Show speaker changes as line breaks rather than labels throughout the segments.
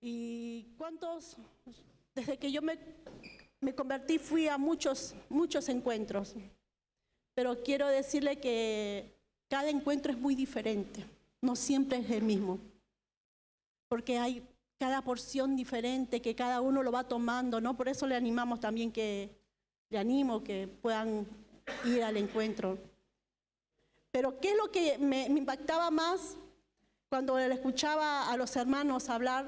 ¿Y cuántos, desde que yo me convertí, fui a muchos encuentros? Pero quiero decirle que cada encuentro es muy diferente, no siempre es el mismo, porque hay cada porción diferente que cada uno lo va tomando, ¿no? Por eso le animamos también le animo que puedan ir al encuentro. Pero ¿qué es lo que me impactaba más cuando le escuchaba a los hermanos hablar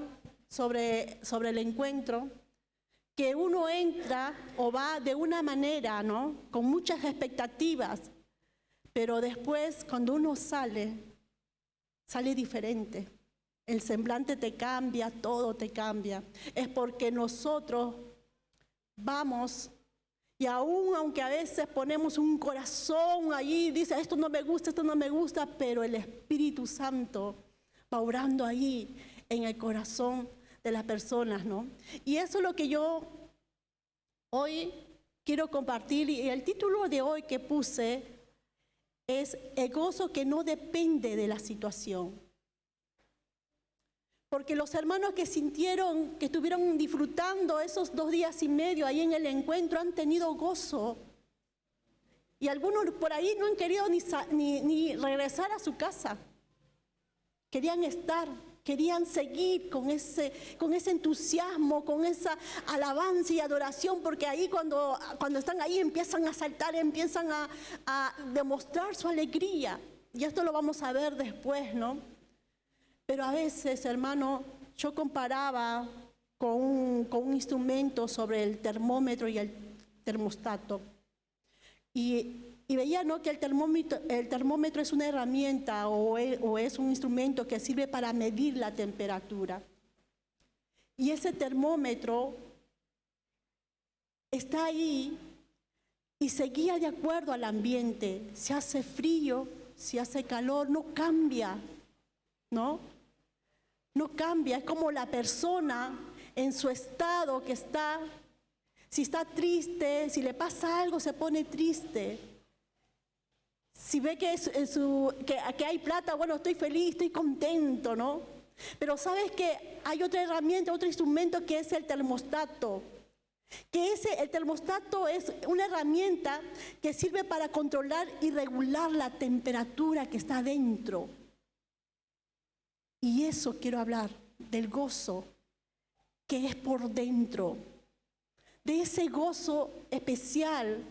sobre el encuentro? Que uno entra o va de una manera, ¿no? Con muchas expectativas, pero después cuando uno sale diferente. El semblante te cambia, todo te cambia. Es porque nosotros vamos y aún aunque a veces ponemos un corazón allí, dice esto no me gusta, pero el Espíritu Santo va obrando ahí en el corazón de las personas, ¿no? Y eso es lo que yo hoy quiero compartir, y el título de hoy que puse es el gozo que no depende de la situación. Porque los hermanos que sintieron, que estuvieron disfrutando esos 2 días y medio ahí en el encuentro, han tenido gozo. Y algunos por ahí no han querido ni regresar a su casa. Querían estar, querían seguir con ese entusiasmo, con esa alabanza y adoración, porque ahí cuando están ahí empiezan a saltar, empiezan a demostrar su alegría. Y esto lo vamos a ver después, ¿no? Pero a veces, hermano, yo comparaba con un instrumento sobre el termómetro y el termostato. Y veía, ¿no?, que el termómetro es una herramienta o es un instrumento que sirve para medir la temperatura. Y ese termómetro está ahí y se guía de acuerdo al ambiente. Si hace frío, si hace calor, no cambia, ¿no? No cambia, es como la persona en su estado que está. Si está triste, si le pasa algo, se pone triste. Si ve que hay plata, bueno, estoy feliz, estoy contento, ¿no? Pero sabes que hay otra herramienta, otro instrumento que es el termostato. El termostato es una herramienta que sirve para controlar y regular la temperatura que está dentro. Y eso quiero hablar, del gozo que es por dentro, de ese gozo especial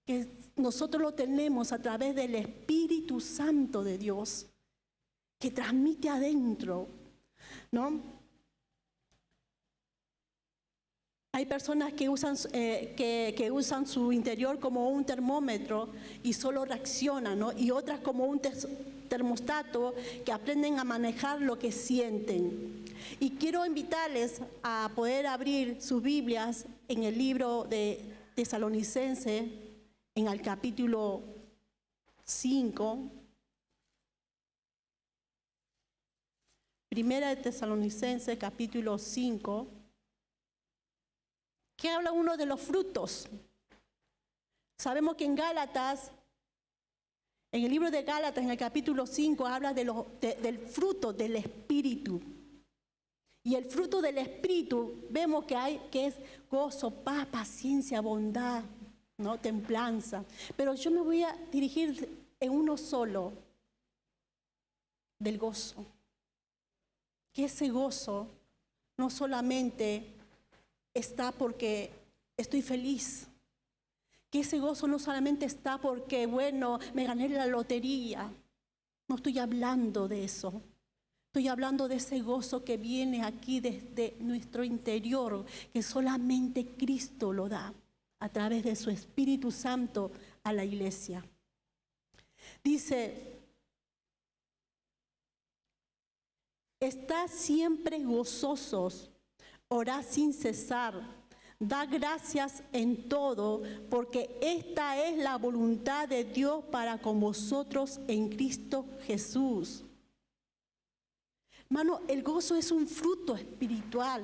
que nosotros lo tenemos a través del Espíritu Santo de Dios, que transmite adentro, ¿no? Hay personas que usan su interior como un termómetro y solo reaccionan, ¿no? Y otras como un termostato que aprenden a manejar lo que sienten. Y quiero invitarles a poder abrir sus Biblias en el libro de Tesalonicenses, en el capítulo 5. Primera de Tesalonicenses, capítulo 5. ¿Qué habla uno de los frutos? Sabemos que en Gálatas, en el libro de Gálatas, en el capítulo 5, habla del fruto del Espíritu. Y el fruto del Espíritu vemos que es gozo, paz, paciencia, bondad, ¿no? Templanza. Pero yo me voy a dirigir en uno solo, del gozo. Que ese gozo no solamente está porque estoy feliz. Que ese gozo no solamente está porque, bueno, me gané la lotería. No estoy hablando de eso. Estoy hablando de ese gozo que viene aquí desde nuestro interior, que solamente Cristo lo da a través de su Espíritu Santo a la iglesia. Dice, estad siempre gozosos, orad sin cesar, da gracias en todo, porque esta es la voluntad de Dios para con vosotros en Cristo Jesús. Hermano, el gozo es un fruto espiritual.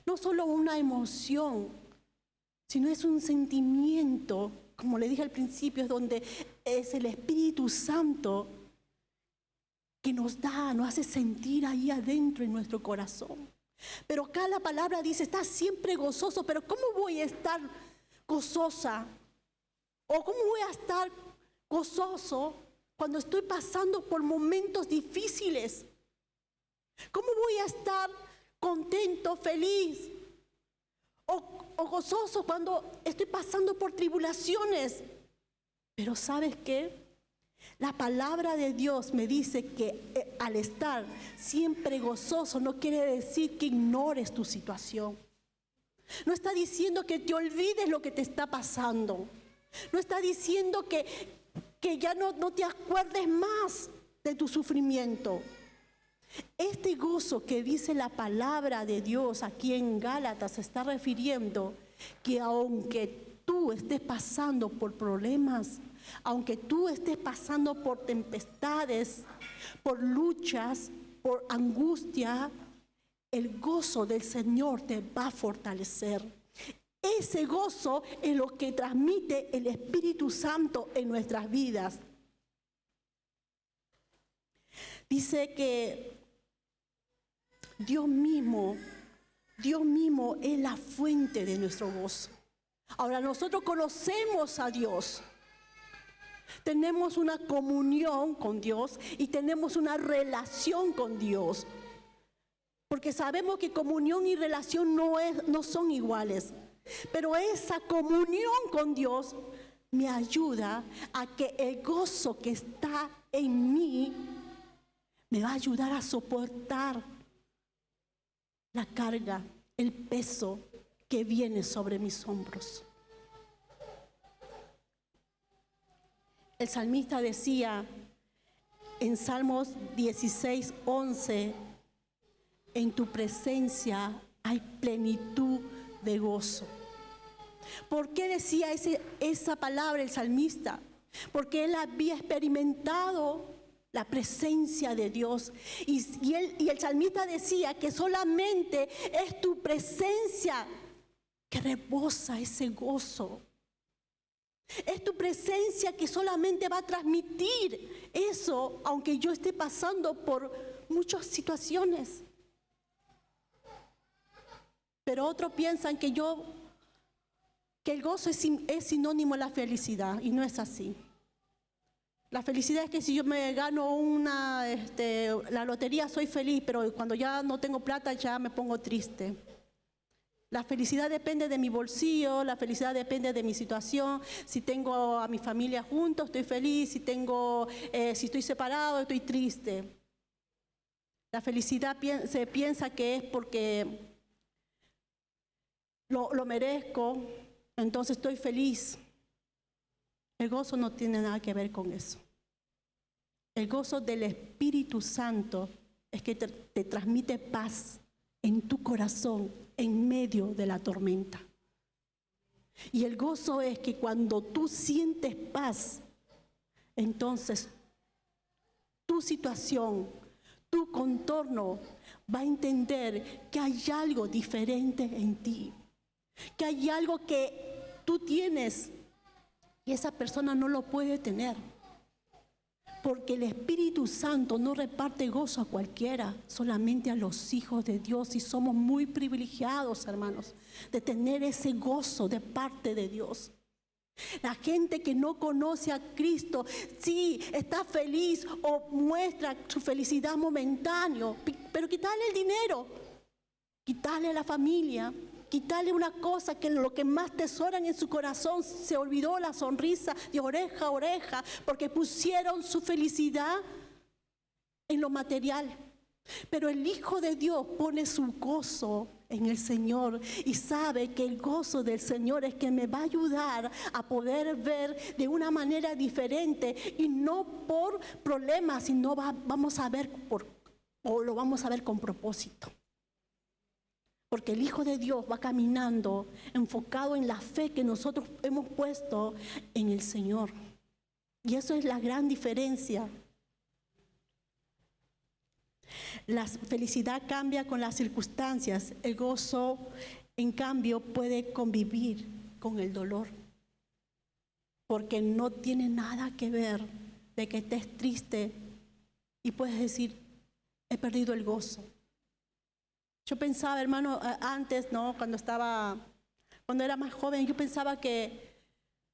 No solo una emoción, sino es un sentimiento, como le dije al principio, es donde es el Espíritu Santo que nos hace sentir ahí adentro en nuestro corazón. Pero acá la palabra dice, estás siempre gozoso, pero ¿cómo voy a estar gozosa? ¿O cómo voy a estar gozoso cuando estoy pasando por momentos difíciles? ¿Cómo voy a estar contento, feliz o gozoso cuando estoy pasando por tribulaciones? Pero ¿sabes qué? La palabra de Dios me dice que al estar siempre gozoso no quiere decir que ignores tu situación. No está diciendo que te olvides lo que te está pasando. No está diciendo que ya no te acuerdes más de tu sufrimiento. Este gozo que dice la palabra de Dios aquí en Gálatas se está refiriendo que aunque tú estés pasando por problemas, aunque tú estés pasando por tempestades, por luchas, por angustia, el gozo del Señor te va a fortalecer. Ese gozo es lo que transmite el Espíritu Santo en nuestras vidas. Dice que Dios mismo es la fuente de nuestro gozo. Ahora nosotros conocemos a Dios. Tenemos una comunión con Dios y tenemos una relación con Dios. Porque sabemos que comunión y relación no son iguales. Pero esa comunión con Dios me ayuda a que el gozo que está en mí me va a ayudar a soportar la carga, el peso que viene sobre mis hombros. El salmista decía en Salmos 16:11, en tu presencia hay plenitud de gozo. ¿Por qué decía esa palabra el salmista? Porque él había experimentado la presencia de Dios. Y el salmista decía que solamente es tu presencia que rebosa ese gozo. Es tu presencia que solamente va a transmitir eso, aunque yo esté pasando por muchas situaciones. Pero otros piensan que el gozo es sinónimo de la felicidad, y no es así. La felicidad es que si yo me gano la lotería soy feliz, pero cuando ya no tengo plata ya me pongo triste. La felicidad depende de mi bolsillo, la felicidad depende de mi situación. Si tengo a mi familia juntos, estoy feliz. Si estoy separado, estoy triste. La felicidad se piensa que es porque lo merezco, entonces estoy feliz. El gozo no tiene nada que ver con eso. El gozo del Espíritu Santo es que te transmite paz en tu corazón en medio de la tormenta. Y el gozo es que cuando tú sientes paz, entonces tu situación, tu contorno va a entender que hay algo diferente en ti, que hay algo que tú tienes y esa persona no lo puede tener. Porque el Espíritu Santo no reparte gozo a cualquiera, solamente a los hijos de Dios. Y somos muy privilegiados, hermanos, de tener ese gozo de parte de Dios. La gente que no conoce a Cristo, sí, está feliz o muestra su felicidad momentánea, pero quitarle el dinero, quitarle la familia, quitarle una cosa que lo que más tesoran en su corazón, se olvidó la sonrisa de oreja a oreja, porque pusieron su felicidad en lo material. Pero el Hijo de Dios pone su gozo en el Señor y sabe que el gozo del Señor es que me va a ayudar a poder ver de una manera diferente y no por problemas, sino vamos a ver lo vamos a ver con propósito. Porque el Hijo de Dios va caminando enfocado en la fe que nosotros hemos puesto en el Señor. Y eso es la gran diferencia. La felicidad cambia con las circunstancias. El gozo, en cambio, puede convivir con el dolor. Porque no tiene nada que ver de que estés triste y puedes decir, he perdido el gozo. Yo pensaba, hermano, antes, ¿no? Cuando era más joven, yo pensaba que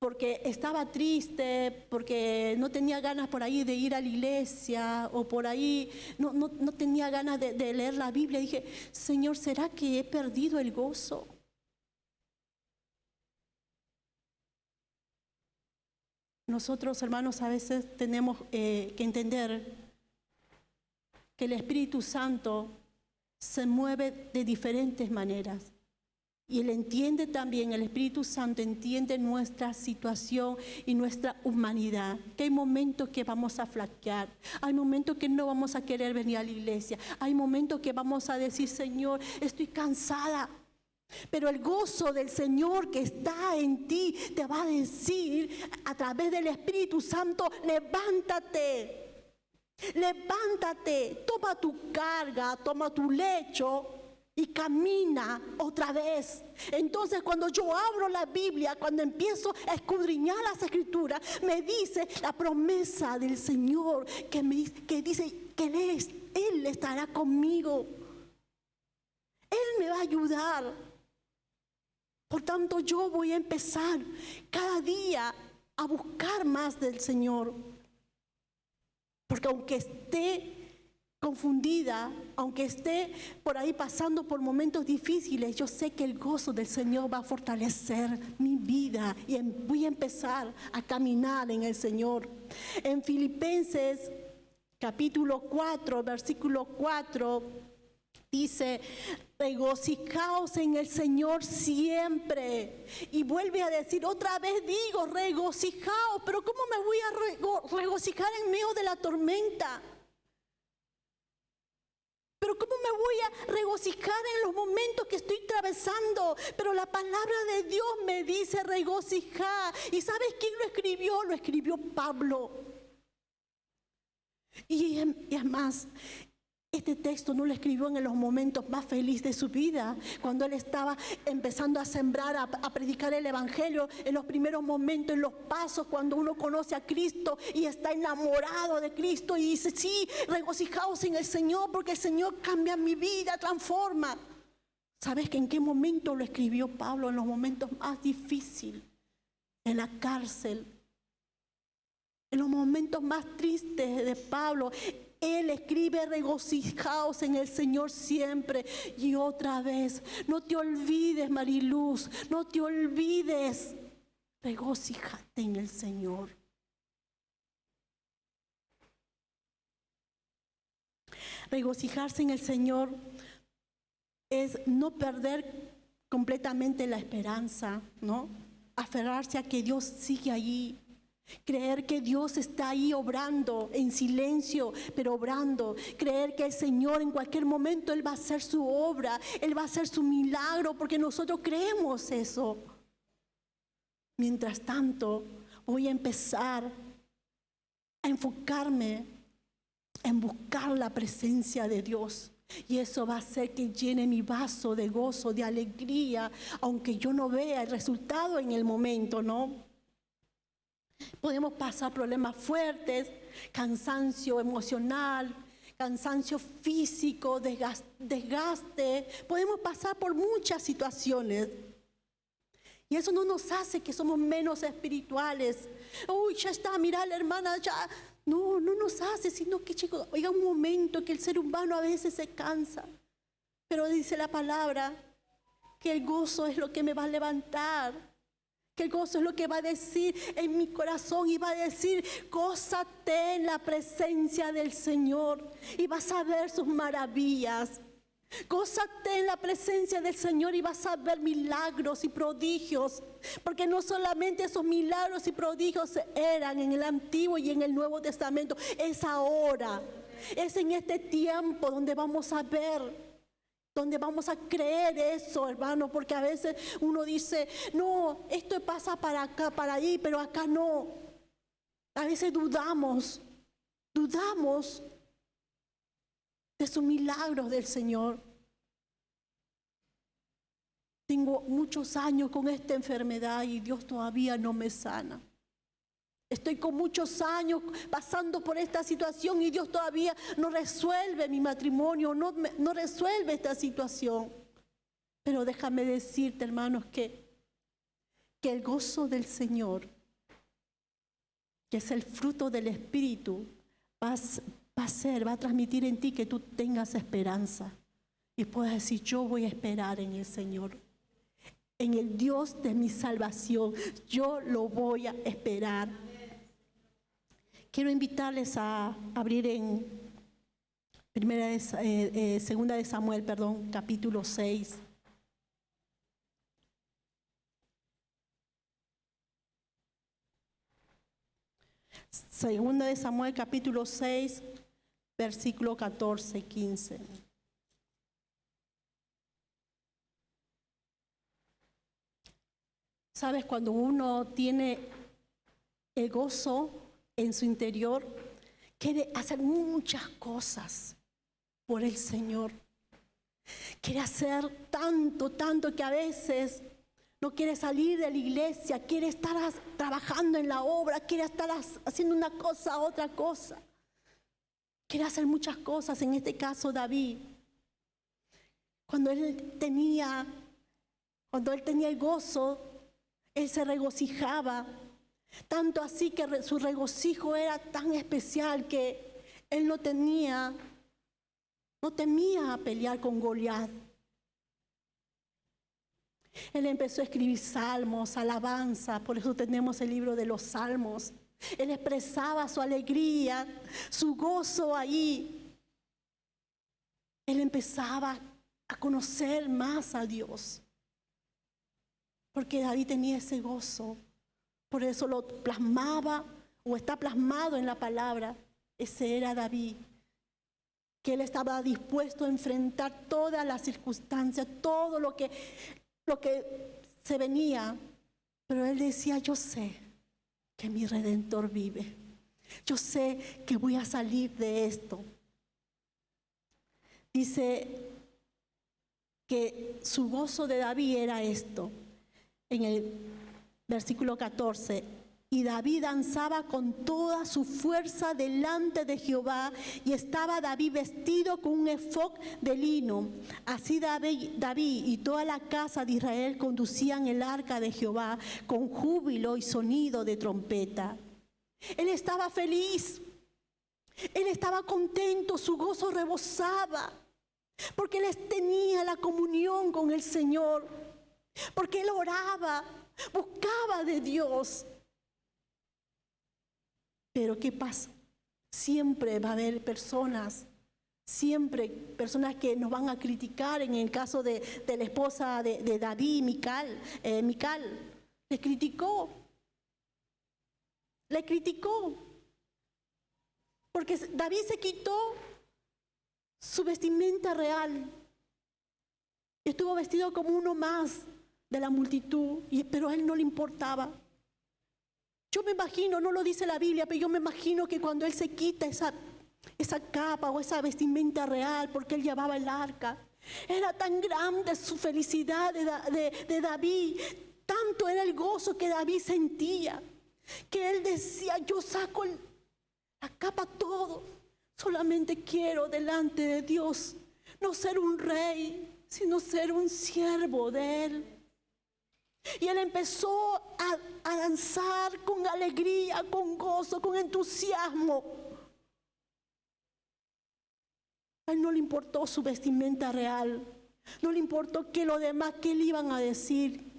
porque estaba triste, porque no tenía ganas por ahí de ir a la iglesia, o por ahí no tenía ganas de leer la Biblia. Dije, Señor, ¿será que he perdido el gozo? Nosotros, hermanos, a veces tenemos que entender que el Espíritu Santo se mueve de diferentes maneras. Y Él entiende también, el Espíritu Santo entiende nuestra situación y nuestra humanidad. Que hay momentos que vamos a flaquear, hay momentos que no vamos a querer venir a la iglesia, hay momentos que vamos a decir, Señor, estoy cansada. Pero el gozo del Señor que está en ti te va a decir a través del Espíritu Santo, levántate, levántate, toma tu carga, toma tu lecho y camina otra vez. Entonces cuando yo abro la Biblia, cuando empiezo a escudriñar las Escrituras, me dice la promesa del Señor que dice que Él estará conmigo. Él me va a ayudar. Por tanto, yo voy a empezar cada día a buscar más del Señor. Porque aunque esté confundida, aunque esté por ahí pasando por momentos difíciles, yo sé que el gozo del Señor va a fortalecer mi vida y voy a empezar a caminar en el Señor. En Filipenses capítulo 4, versículo 4, dice, regocijaos en el Señor siempre. Y vuelve a decir, otra vez digo, regocijaos. Pero ¿cómo me voy a regocijar en medio de la tormenta? Pero ¿cómo me voy a regocijar en los momentos que estoy atravesando? Pero la palabra de Dios me dice regocijar. ¿Y sabes quién lo escribió? Lo escribió Pablo. Y es más, este texto no lo escribió en los momentos más felices de su vida, cuando él estaba empezando a sembrar, a predicar el Evangelio, en los primeros momentos, en los pasos, cuando uno conoce a Cristo y está enamorado de Cristo y dice, sí, regocijaos en el Señor, porque el Señor cambia mi vida, transforma. ¿Sabes que en qué momento lo escribió Pablo? En los momentos más difíciles, en la cárcel, en los momentos más tristes de Pablo. Él escribe, regocijaos en el Señor siempre. Y otra vez, no te olvides, Mariluz, no te olvides, regocíjate en el Señor. Regocijarse en el Señor es no perder completamente la esperanza, ¿no? Aferrarse a que Dios sigue allí. Creer que Dios está ahí obrando en silencio, pero obrando. Creer que el Señor en cualquier momento Él va a hacer su obra, Él va a hacer su milagro, porque nosotros creemos eso. Mientras tanto, voy a empezar a enfocarme en buscar la presencia de Dios. Y eso va a hacer que llene mi vaso de gozo, de alegría, aunque yo no vea el resultado en el momento, ¿no? Podemos pasar problemas fuertes, cansancio emocional, cansancio físico, desgaste. Podemos pasar por muchas situaciones. Y eso no nos hace que somos menos espirituales. Uy, ya está, mira la hermana, ya. No nos hace, sino que, chicos, oiga un momento que el ser humano a veces se cansa. Pero dice la palabra que el gozo es lo que me va a levantar. Que el gozo es lo que va a decir en mi corazón y va a decir, gózate en la presencia del Señor y vas a ver sus maravillas. Gózate en la presencia del Señor y vas a ver milagros y prodigios. Porque no solamente esos milagros y prodigios eran en el Antiguo y en el Nuevo Testamento. Es ahora, es en este tiempo donde vamos a ver, donde vamos a creer eso, hermano, porque a veces uno dice, no, esto pasa para acá, para ahí, pero acá no. A veces dudamos de sus milagros del Señor. Tengo muchos años con esta enfermedad y Dios todavía no me sana. Estoy con muchos años pasando por esta situación y Dios todavía no resuelve mi matrimonio, no resuelve esta situación. Pero déjame decirte, hermanos, que el gozo del Señor, que es el fruto del Espíritu, va a transmitir en ti que tú tengas esperanza y puedas decir: yo voy a esperar en el Señor, en el Dios de mi salvación, yo lo voy a esperar. Quiero invitarles a abrir en Segunda de Samuel, capítulo 6. Segunda de Samuel, capítulo 6, versículo 14 y 15. Sabes, cuando uno tiene el gozo en su interior, quiere hacer muchas cosas por el Señor. Quiere hacer tanto que a veces no quiere salir de la iglesia, quiere estar trabajando en la obra, quiere estar haciendo una cosa, otra cosa. Quiere hacer muchas cosas. En este caso, David, cuando él tenía el gozo, él se regocijaba. Tanto así que su regocijo era tan especial que él no temía a pelear con Goliat. Él empezó a escribir salmos, alabanza, por eso tenemos el libro de los salmos. Él expresaba su alegría, su gozo ahí. Él empezaba a conocer más a Dios, porque David tenía ese gozo. Por eso lo plasmaba, o está plasmado en la palabra. Ese era David, que él estaba dispuesto a enfrentar todas las circunstancias, todo lo que se venía. Pero él decía: yo sé que mi Redentor vive. Yo sé que voy a salir de esto. Dice que su gozo de David era esto. En el versículo 14: y David danzaba con toda su fuerza delante de Jehová, y estaba David vestido con un efod de lino. Así David y toda la casa de Israel conducían el arca de Jehová con júbilo y sonido de trompeta. Él estaba feliz, él estaba contento, su gozo rebosaba, porque él tenía la comunión con el Señor, porque él oraba, buscaba de Dios. Pero ¿qué pasa? Siempre va a haber personas que nos van a criticar. En el caso de la esposa de David, Mical, le criticó, porque David se quitó su vestimenta real y estuvo vestido como uno más de la multitud, pero a él no le importaba. Yo me imagino, no lo dice la Biblia, pero yo me imagino que cuando él se quita esa capa o esa vestimenta real, porque él llevaba el arca, era tan grande su felicidad de David, tanto era el gozo que David sentía, que él decía: yo saco la capa todo, solamente quiero delante de Dios no ser un rey, sino ser un siervo de él. Y él empezó a danzar con alegría, con gozo, con entusiasmo. A él no le importó su vestimenta real, no le importó que lo demás, que le iban a decir,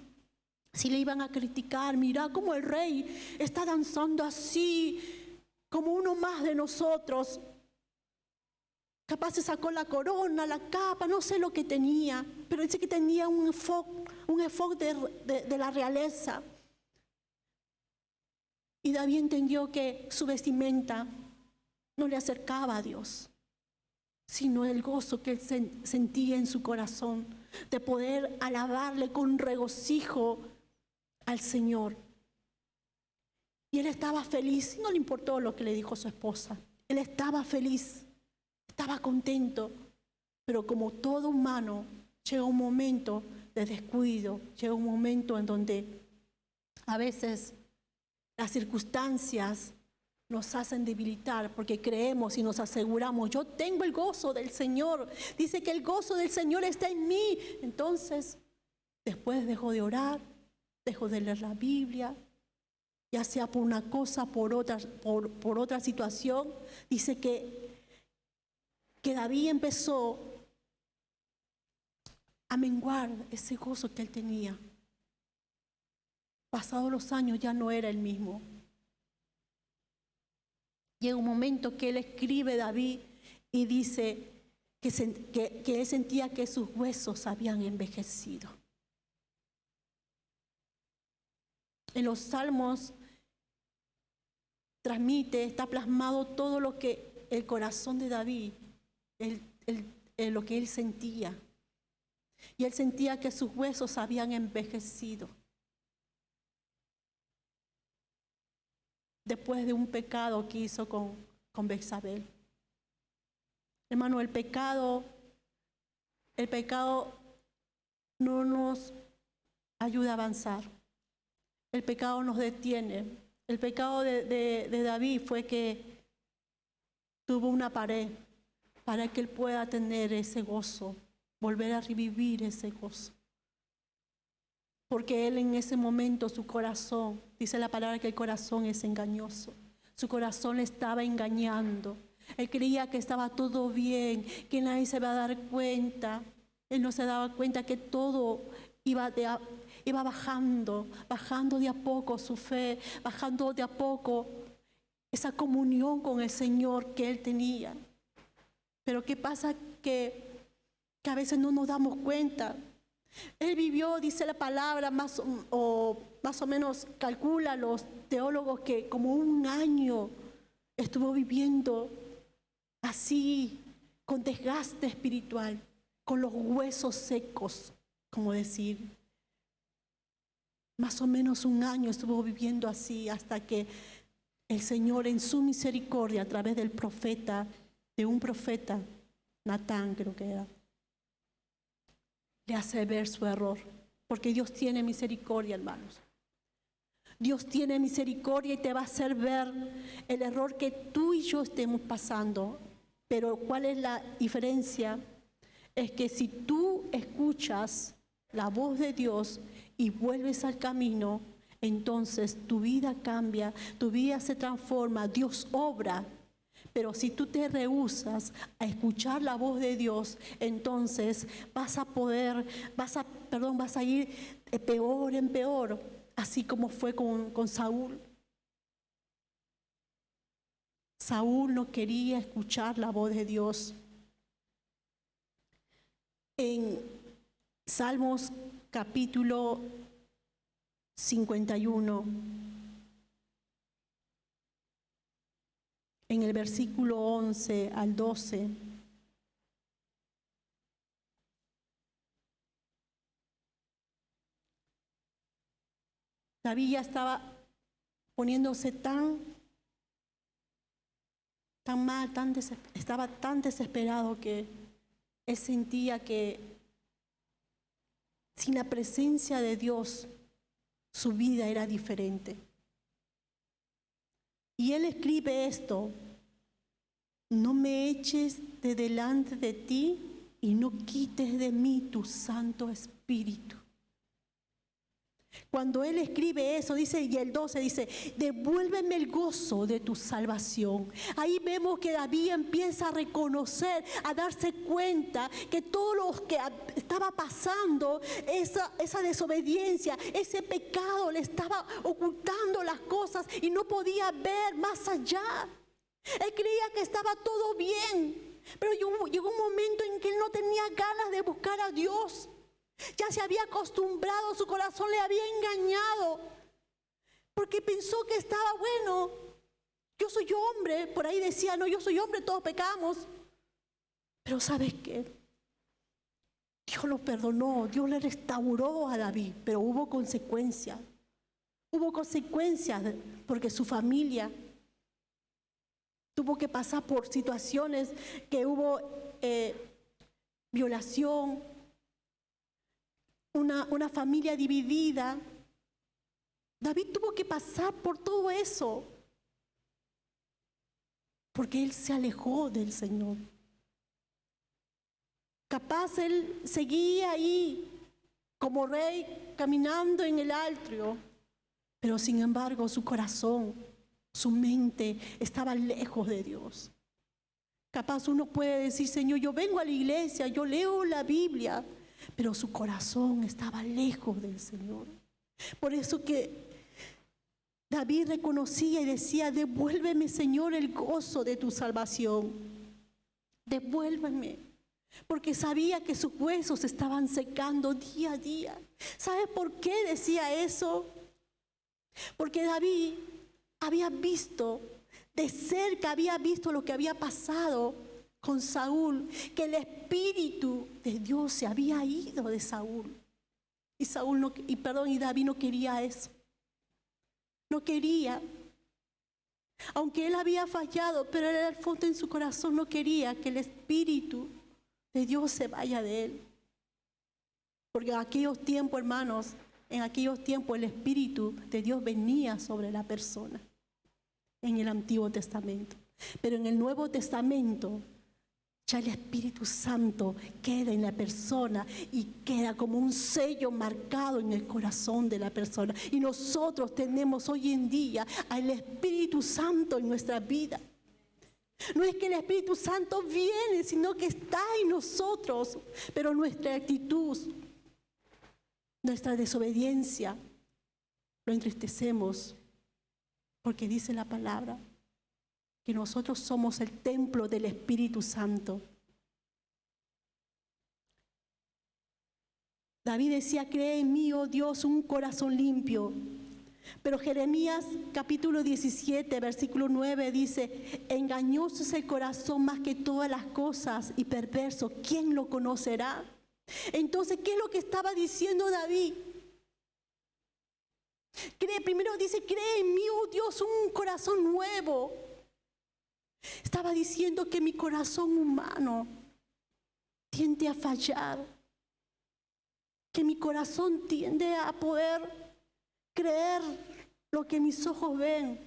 si le iban a criticar. Mira cómo el rey está danzando así, como uno más de nosotros. Capaz se sacó la corona, la capa, no sé lo que tenía, pero dice que tenía un efod de la realeza. Y David entendió que su vestimenta no le acercaba a Dios, sino el gozo que él sentía en su corazón de poder alabarle con regocijo al Señor. Y él estaba feliz, y no le importó lo que le dijo su esposa. Él estaba feliz, estaba contento, pero como todo humano, llega un momento de descuido, llega un momento en donde a veces Las circunstancias nos hacen debilitar porque creemos y nos aseguramos, yo tengo el gozo del Señor. Dice que el gozo del Señor está en mí. Entonces, después dejo de orar, dejo de leer la Biblia, ya sea por una cosa, por otra situación. Dice que David empezó a menguar ese gozo que él tenía. Pasados los años ya no era el mismo. Llega un momento que él escribe David y dice que él sentía que sus huesos habían envejecido. En los salmos está plasmado todo lo que el corazón de David, lo que él sentía. Y él sentía que sus huesos habían envejecido. Después de un pecado que hizo con Betsabé. Hermano, el pecado no nos ayuda a avanzar. El pecado nos detiene. El pecado de David fue que tuvo una pared para que él pueda tener ese gozo, volver a revivir ese gozo. Porque él en ese momento, su corazón, dice la palabra que el corazón es engañoso. Su corazón le estaba engañando. Él creía que estaba todo bien, que nadie se iba a dar cuenta. Él no se daba cuenta que todo iba bajando de a poco su fe, bajando de a poco esa comunión con el Señor que él tenía. Pero ¿qué pasa? Que a veces no nos damos cuenta. Él vivió, dice la palabra, más o menos calcula los teólogos que como un año estuvo viviendo así, con desgaste espiritual, con los huesos secos, como decir. Más o menos un año estuvo viviendo así hasta que el Señor en su misericordia a través de un profeta, Natán creo que era, le hace ver su error, porque Dios tiene misericordia, hermanos. Dios tiene misericordia y te va a hacer ver el error que tú y yo estemos pasando. Pero ¿cuál es la diferencia? Es que si tú escuchas la voz de Dios y vuelves al camino, entonces tu vida cambia, tu vida se transforma, Dios obra. Pero si tú te rehusas a escuchar la voz de Dios, entonces vas a ir de peor en peor, así como fue con Saúl. Saúl no quería escuchar la voz de Dios. En Salmos capítulo 51, en el versículo 11 al 12, David ya estaba poniéndose tan mal, estaba tan desesperado que él sentía que sin la presencia de Dios su vida era diferente. Y él escribe esto: no me eches de delante de ti y no quites de mí tu Santo Espíritu. Cuando él escribe eso, dice, y el 12 dice, devuélveme el gozo de tu salvación. Ahí vemos que David empieza a reconocer, a darse cuenta que todo lo que estaba pasando, esa desobediencia, ese pecado, le estaba ocultando las cosas y no podía ver más allá. Él creía que estaba todo bien, pero llegó un momento en que él no tenía ganas de buscar a Dios. Ya se había acostumbrado, su corazón le había engañado, porque pensó que estaba bueno. Yo soy hombre, por ahí decía, no, yo soy hombre, todos pecamos. Pero ¿sabes qué? Dios lo perdonó, Dios le restauró a David, pero hubo consecuencias. Hubo consecuencias porque su familia tuvo que pasar por situaciones que hubo violación, una familia dividida. David tuvo que pasar por todo eso, porque él se alejó del Señor. Capaz él seguía ahí como rey, caminando en el atrio, pero sin embargo su corazón, su mente estaba lejos de Dios. Capaz uno puede decir, Señor, yo vengo a la iglesia, yo leo la Biblia, pero su corazón estaba lejos del Señor. Por eso que David reconocía y decía, devuélveme, Señor, el gozo de tu salvación. Devuélveme. Porque sabía que sus huesos estaban secando día a día. ¿Sabes por qué decía eso? Porque David había visto de cerca, había visto lo que había pasado con Saúl, que el Espíritu de Dios se había ido de Saúl. Y David no quería eso. No quería. Aunque él había fallado, pero él al fondo en su corazón no quería que el Espíritu de Dios se vaya de él. Porque en aquellos tiempos, hermanos, en aquellos tiempos el Espíritu de Dios venía sobre la persona en el Antiguo Testamento. Pero en el Nuevo Testamento ya el Espíritu Santo queda en la persona y queda como un sello marcado en el corazón de la persona. Y nosotros tenemos hoy en día al Espíritu Santo en nuestra vida. No es que el Espíritu Santo viene, sino que está en nosotros. Pero nuestra actitud, nuestra desobediencia, lo entristecemos. Porque dice la palabra que nosotros somos el templo del Espíritu Santo. David decía, cree en mí, oh Dios, un corazón limpio. Pero Jeremías capítulo 17, versículo 9 dice, engañoso es el corazón más que todas las cosas y perverso, ¿quién lo conocerá? Entonces, ¿qué es lo que estaba diciendo David? Primero dice, cree en mí, oh Dios, un corazón nuevo. Estaba diciendo que mi corazón humano tiende a fallar, que mi corazón tiende a poder creer lo que mis ojos ven,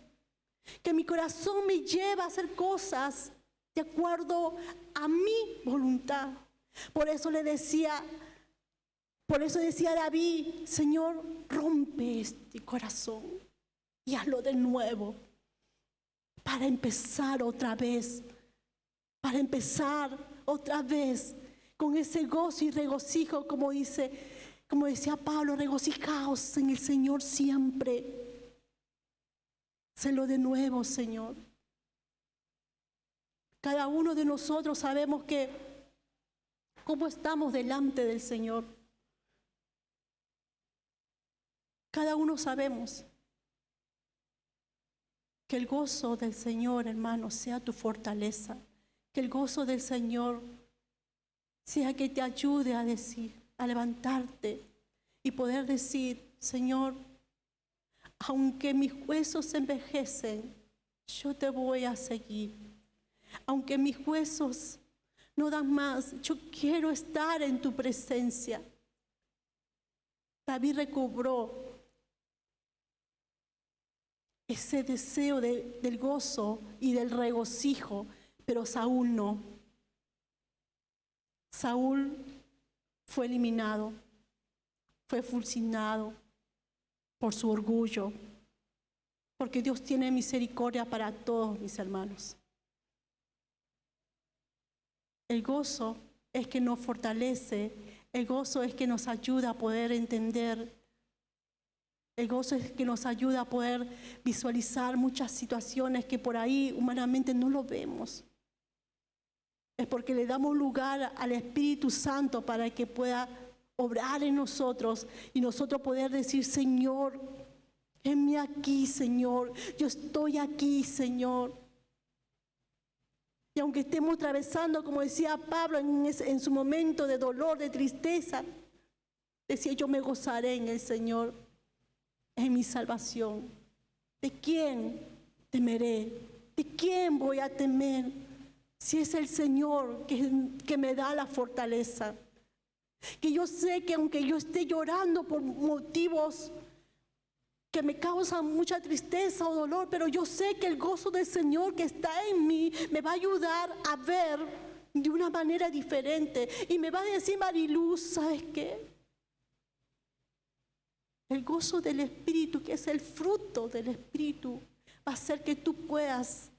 que mi corazón me lleva a hacer cosas de acuerdo a mi voluntad. Por eso decía David, Señor, rompe este corazón y hazlo de nuevo para empezar otra vez con ese gozo y regocijo, como decía Pablo, regocijaos en el Señor siempre. Hazlo de nuevo, Señor. Cada uno de nosotros sabemos que cómo estamos delante del Señor. Cada uno sabemos que el gozo del Señor, hermano, sea tu fortaleza. Que el gozo del Señor sea que te ayude a levantarte y poder decir, Señor, aunque mis huesos se envejecen, yo te voy a seguir. Aunque mis huesos no dan más, yo quiero estar en tu presencia. David recobró ese deseo del gozo y del regocijo, pero Saúl no. Saúl fue eliminado, fue fulminado por su orgullo, porque Dios tiene misericordia para todos, mis hermanos. El gozo es que nos fortalece, el gozo es que nos ayuda a poder entender. El gozo es que nos ayuda a poder visualizar muchas situaciones que por ahí humanamente no lo vemos. Es porque le damos lugar al Espíritu Santo para que pueda obrar en nosotros y nosotros poder decir, Señor, heme aquí, Señor, yo estoy aquí, Señor. Y aunque estemos atravesando, como decía Pablo en su momento de dolor, de tristeza, decía, yo me gozaré en el Señor, en mi salvación. ¿De quién temeré? ¿De quién voy a temer? Si es el Señor que me da la fortaleza. Que yo sé que aunque yo esté llorando por motivos que me causan mucha tristeza o dolor, pero yo sé que el gozo del Señor que está en mí me va a ayudar a ver de una manera diferente. Y me va a decir, Mariluz, ¿sabes qué? El gozo del Espíritu, que es el fruto del Espíritu, va a hacer que tú puedas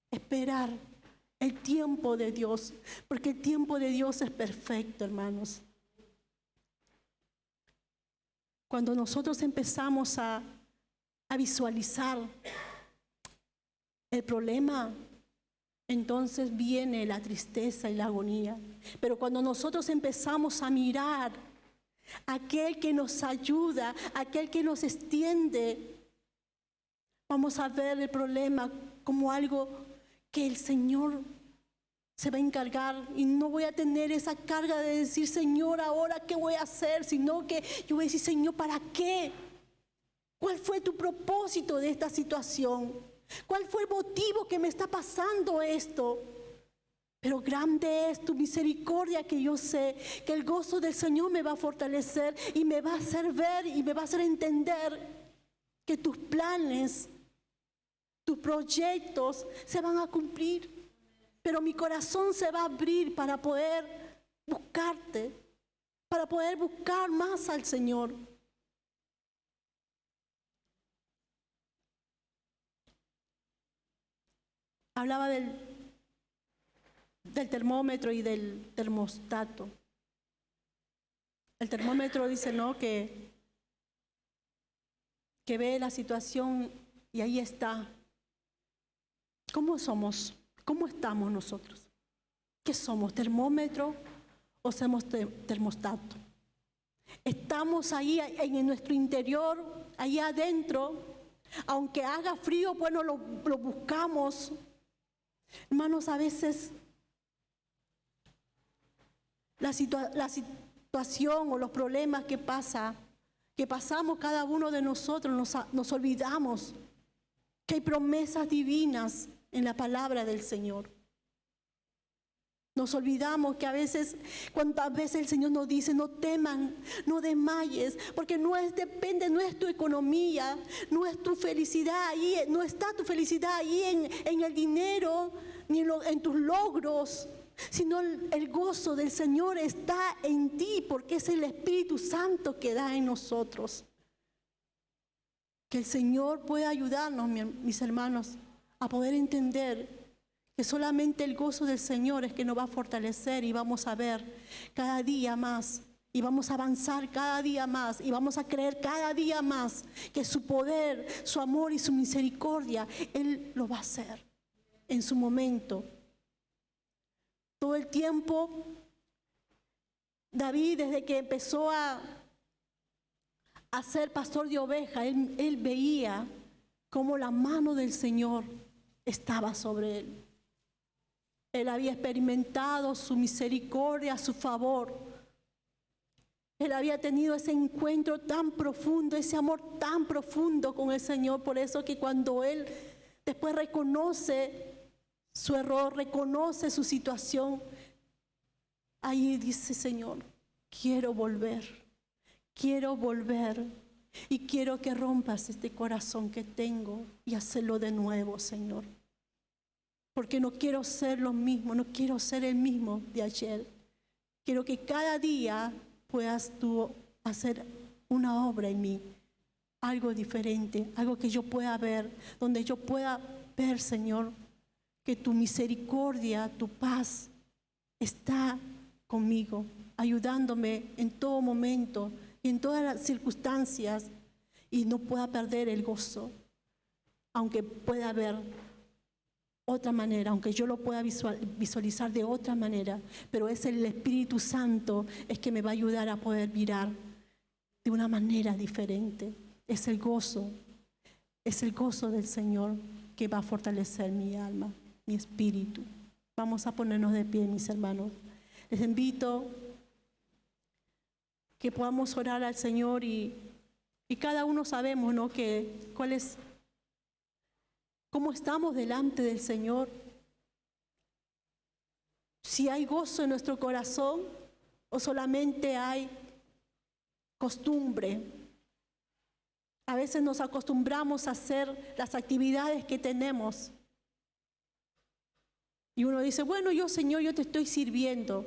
esperar el tiempo de Dios, porque el tiempo de Dios es perfecto, hermanos. Cuando nosotros empezamos a visualizar el problema, entonces viene la tristeza y la agonía. Pero cuando nosotros empezamos a mirar a aquel que nos ayuda, aquel que nos extiende, vamos a ver el problema como algo que el Señor se va a encargar, y no voy a tener esa carga de decir, Señor, ahora qué voy a hacer, sino que yo voy a decir, Señor, ¿para qué? ¿Cuál fue tu propósito de esta situación? ¿Cuál fue el motivo que me está pasando esto? Pero grande es tu misericordia, que yo sé que el gozo del Señor me va a fortalecer y me va a hacer ver y me va a hacer entender que tus planes, tus proyectos se van a cumplir. Pero mi corazón se va a abrir para poder buscarte, para poder buscar más al Señor. Hablaba del termómetro y del termostato. El termómetro dice, ¿no?, que ve la situación y ahí está. ¿Cómo somos? ¿Cómo estamos nosotros? ¿Qué somos? ¿Termómetro o somos termostato? Estamos ahí en nuestro interior, ahí adentro. Aunque haga frío, bueno, lo buscamos. Hermanos, a veces la situación o los problemas que pasamos cada uno de nosotros, nos olvidamos que hay promesas divinas en la palabra del Señor. Nos olvidamos que a veces, cuántas veces el Señor nos dice, no teman, no desmayes, porque no es tu economía, no es tu felicidad ahí, no está tu felicidad ahí en el dinero, ni en tus logros, sino el gozo del Señor está en ti, porque es el Espíritu Santo que da en nosotros. Que el Señor pueda ayudarnos, mis hermanos, a poder entender que solamente el gozo del Señor es que nos va a fortalecer, y vamos a ver cada día más, y vamos a avanzar cada día más, y vamos a creer cada día más que su poder, su amor y su misericordia, Él lo va a hacer en su momento. Todo el tiempo, David, desde que empezó a ser pastor de ovejas, él veía cómo la mano del Señor estaba sobre él. Él había experimentado su misericordia, su favor. Él había tenido ese encuentro tan profundo, ese amor tan profundo con el Señor. Por eso que cuando él después reconoce su error, reconoce su situación, ahí dice, Señor, quiero volver y quiero que rompas este corazón que tengo y hacerlo de nuevo, Señor. Porque no quiero ser lo mismo, no quiero ser el mismo de ayer. Quiero que cada día puedas tú hacer una obra en mí, algo diferente, algo que yo pueda ver, donde yo pueda ver, Señor, que tu misericordia, tu paz está conmigo, ayudándome en todo momento y en todas las circunstancias, y no pueda perder el gozo, aunque pueda haber otra manera, aunque yo lo pueda visualizar de otra manera, pero es el Espíritu Santo es que me va a ayudar a poder mirar de una manera diferente. Es el gozo del Señor que va a fortalecer mi alma, mi espíritu. Vamos a ponernos de pie, mis hermanos. Les invito que podamos orar al Señor, y cada uno sabemos, ¿no?, que cómo estamos delante del Señor. Si hay gozo en nuestro corazón o solamente hay costumbre, A veces nos acostumbramos a hacer las actividades que tenemos. Y uno dice, bueno, yo, Señor, yo te estoy sirviendo.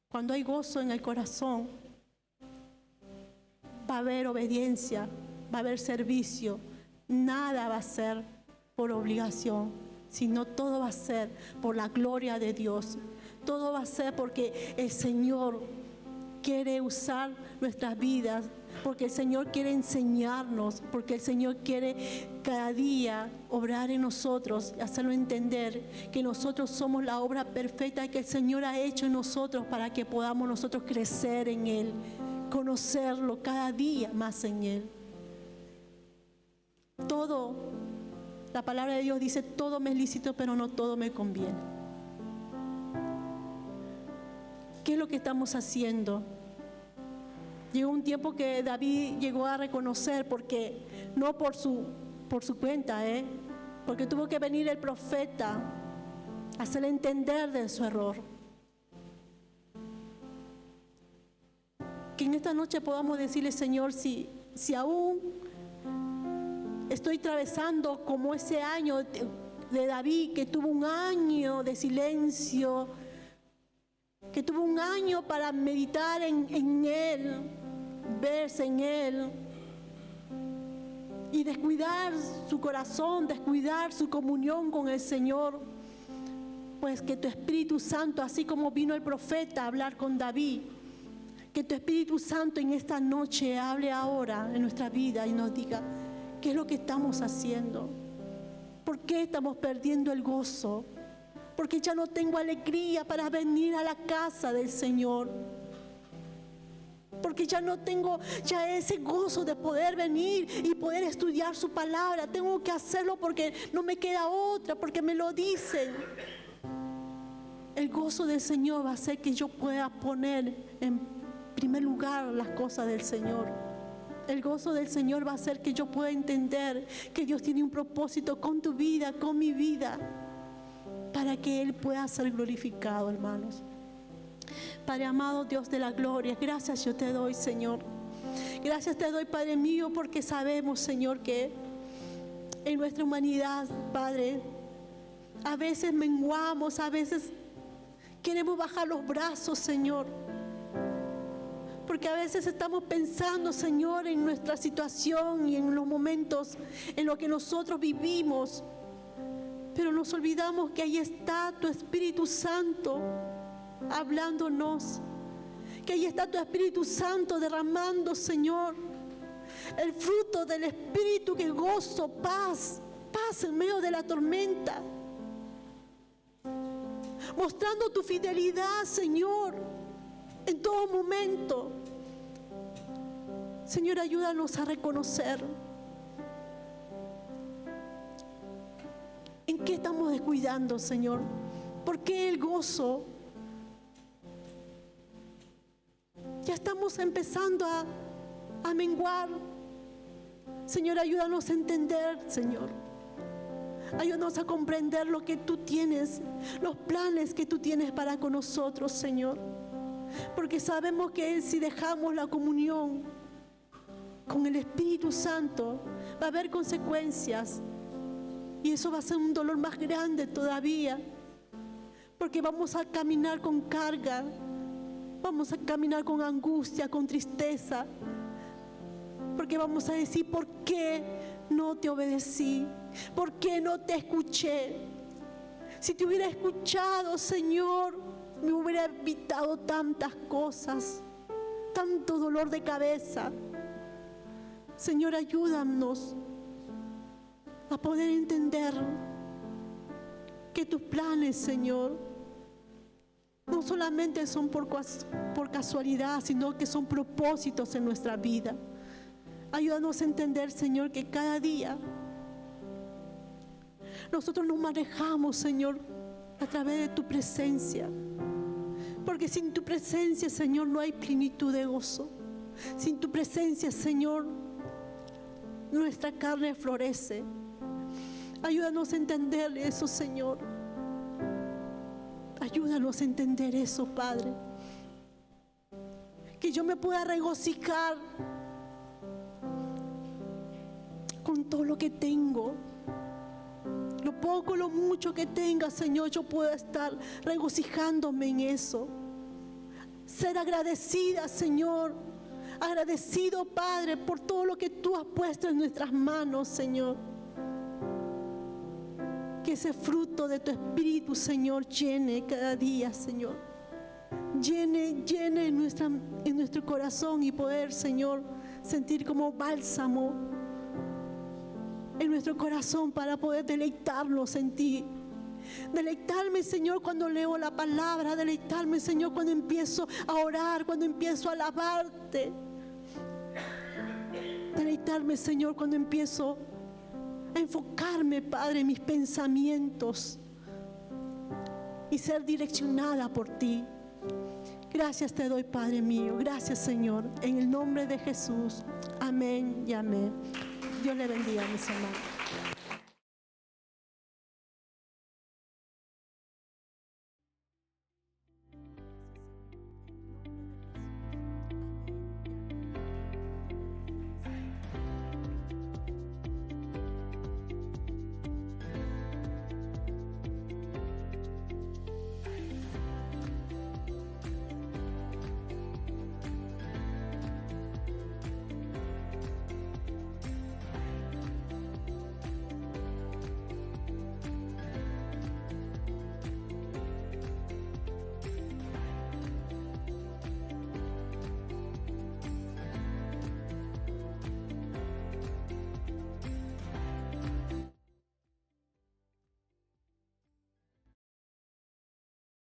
Cuando hay gozo en el corazón, va a haber obediencia, va a haber servicio. Nada va a ser por obligación, sino todo va a ser por la gloria de Dios. Todo va a ser porque el Señor quiere usar nuestras vidas, porque el Señor quiere enseñarnos, porque el Señor quiere cada día obrar en nosotros, hacerlo entender que nosotros somos la obra perfecta que el Señor ha hecho en nosotros para que podamos nosotros crecer en Él, conocerlo cada día más en Él. Todo, la palabra de Dios dice, todo me es lícito, pero no todo me conviene. ¿Qué es lo que estamos haciendo? Llegó un tiempo que David llegó a reconocer, porque no por su cuenta, porque tuvo que venir el profeta a hacerle entender de su error. Que en esta noche podamos decirle, Señor, si aún estoy atravesando como ese año de David, que tuvo un año de silencio, que tuvo un año para meditar en Él, verse en Él, y descuidar su corazón, descuidar su comunión con el Señor, pues que tu Espíritu Santo, así como vino el profeta a hablar con David, que tu Espíritu Santo en esta noche hable ahora en nuestra vida y nos diga, ¿qué es lo que estamos haciendo? ¿Por qué estamos perdiendo el gozo? Porque ya no tengo alegría para venir a la casa del Señor. Porque ya no tengo ya ese gozo de poder venir y poder estudiar su palabra. Tengo que hacerlo porque no me queda otra, porque me lo dicen. El gozo del Señor va a hacer que yo pueda poner en primer lugar las cosas del Señor. El gozo del Señor va a hacer que yo pueda entender que Dios tiene un propósito con tu vida, con mi vida, para que Él pueda ser glorificado, hermanos. Padre amado, Dios de la gloria, gracias yo te doy, Señor. Gracias te doy, Padre mío, porque sabemos, Señor, que en nuestra humanidad, Padre, a veces menguamos, a veces queremos bajar los brazos, Señor. Porque a veces estamos pensando, Señor, en nuestra situación y en los momentos en los que nosotros vivimos. Pero nos olvidamos que ahí está tu Espíritu Santo hablándonos. Que ahí está tu Espíritu Santo derramando, Señor, el fruto del Espíritu, que gozo, paz en medio de la tormenta. Mostrando tu fidelidad, Señor, en todo momento. Señor, ayúdanos a reconocer en qué estamos descuidando, Señor. ¿Por qué el gozo? Ya estamos empezando a menguar. Señor, ayúdanos a entender, Señor. Ayúdanos a comprender lo que tú tienes, los planes que tú tienes para con nosotros, Señor. Porque sabemos que si dejamos la comunión con el Espíritu Santo, va a haber consecuencias. Y eso va a ser un dolor más grande todavía. Porque vamos a caminar con carga. Vamos a caminar con angustia, con tristeza. Porque vamos a decir, ¿por qué no te obedecí? ¿Por qué no te escuché? Si te hubiera escuchado, Señor, me hubiera evitado tantas cosas, tanto dolor de cabeza. Señor, ayúdanos a poder entender que tus planes, Señor, no solamente son por casualidad, sino que son propósitos en nuestra vida. Ayúdanos a entender, Señor, que cada día nosotros nos manejamos, Señor, a través de tu presencia. Porque sin tu presencia, Señor, no hay plenitud de gozo. Sin tu presencia, Señor, nuestra carne florece. Ayúdanos a entender eso, Señor. Ayúdanos a entender eso, Padre. Que yo me pueda regocijar con todo lo que tengo. Lo poco, lo mucho que tenga, Señor, yo puedo estar regocijándome en eso. Ser agradecida, Señor. Agradecido, Padre, por todo lo que tú has puesto en nuestras manos, Señor. Que ese fruto de tu Espíritu, Señor, llene cada día, Señor. Llene en nuestro corazón y poder, Señor, sentir como bálsamo en nuestro corazón para poder deleitarnos en ti. Deleitarme, Señor, cuando leo la palabra. Deleitarme, Señor, cuando empiezo a orar, cuando empiezo a alabarte. Deleitarme, Señor, cuando empiezo a enfocarme, Padre, en mis pensamientos y ser direccionada por ti. Gracias te doy, Padre mío. Gracias, Señor. En el nombre de Jesús. Amén y amén. Dios le bendiga, mis hermanos.